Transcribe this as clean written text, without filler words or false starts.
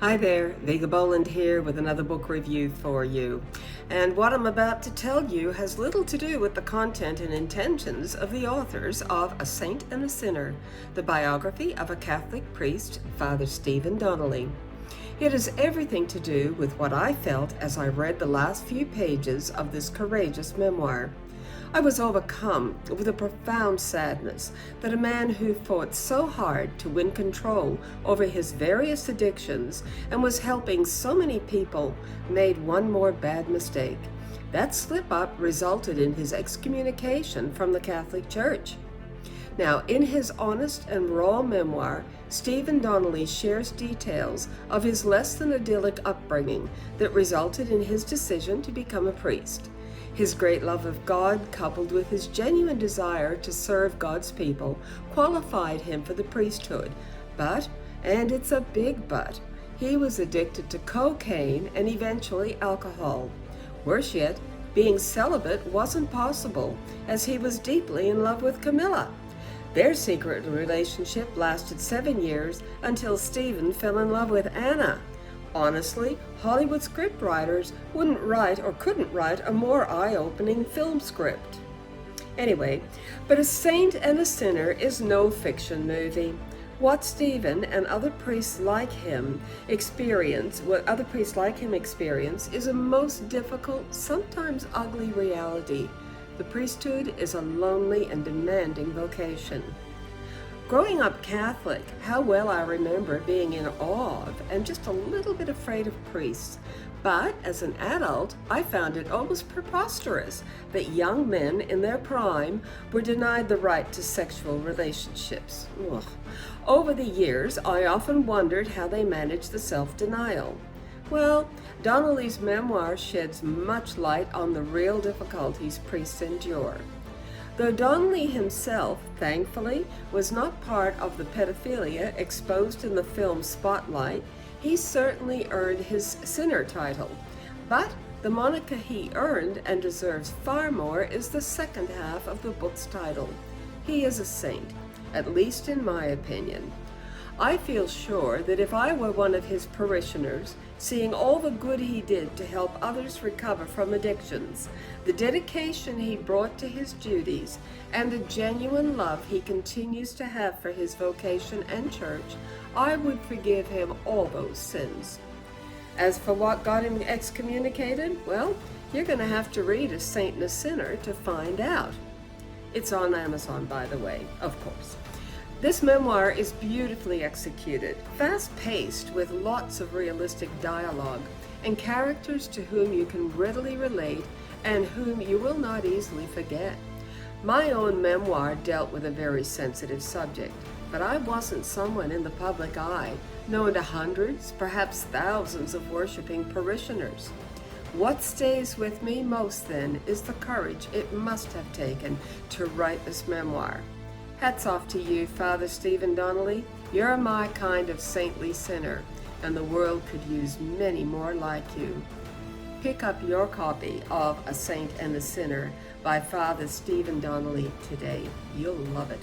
Hi there, Viga Boland here with another book review for you. And what I'm about to tell you has little to do with the content and intentions of the authors of A Saint and a Sinner, the biography of a Catholic priest, Father Stephen Donnelly. It has everything to do with what I felt as I read the last few pages of this courageous memoir. I was overcome with a profound sadness that a man who fought so hard to win control over his various addictions and was helping so many people made one more bad mistake. That slip-up resulted in his excommunication from the Catholic Church. Now, in his honest and raw memoir, Stephen Donnelly shares details of his less than idyllic upbringing that resulted in his decision to become a priest. His great love of God, coupled with his genuine desire to serve God's people, qualified him for the priesthood. But, and it's a big but, he was addicted to cocaine and eventually alcohol. Worse yet, being celibate wasn't possible, as he was deeply in love with Camilla. Their secret relationship lasted 7 years until Stephen fell in love with Anna. Honestly, Hollywood scriptwriters wouldn't write or couldn't write a more eye-opening film script. Anyway, but A Saint and a Sinner is no fiction movie. What Stephen and other priests like him experience is a most difficult, sometimes ugly reality. The priesthood is a lonely and demanding vocation. Growing up Catholic, how well I remember being in awe of and just a little bit afraid of priests. But as an adult, I found it almost preposterous that young men in their prime were denied the right to sexual relationships. Ugh. Over the years, I often wondered how they managed the self-denial. Well, Donnelly's memoir sheds much light on the real difficulties priests endure. Though Donnelly himself, thankfully, was not part of the pedophilia exposed in the film Spotlight, he certainly earned his sinner title. But the moniker he earned and deserves far more is the second half of the book's title. He is a saint, at least in my opinion. I feel sure that if I were one of his parishioners, seeing all the good he did to help others recover from addictions, the dedication he brought to his duties, and the genuine love he continues to have for his vocation and church, I would forgive him all those sins. As for what got him excommunicated, well, you're going to have to read A Saint and a Sinner to find out. It's on Amazon, by the way, of course. This memoir is beautifully executed, fast-paced with lots of realistic dialogue, and characters to whom you can readily relate and whom you will not easily forget. My own memoir dealt with a very sensitive subject, but I wasn't someone in the public eye, known to hundreds, perhaps thousands of worshiping parishioners. What stays with me most then is the courage it must have taken to write this memoir. Hats off to you, Father Stephen Donnelly. You're my kind of saintly sinner, and the world could use many more like you. Pick up your copy of A Saint and a Sinner by Father Stephen Donnelly today. You'll love it.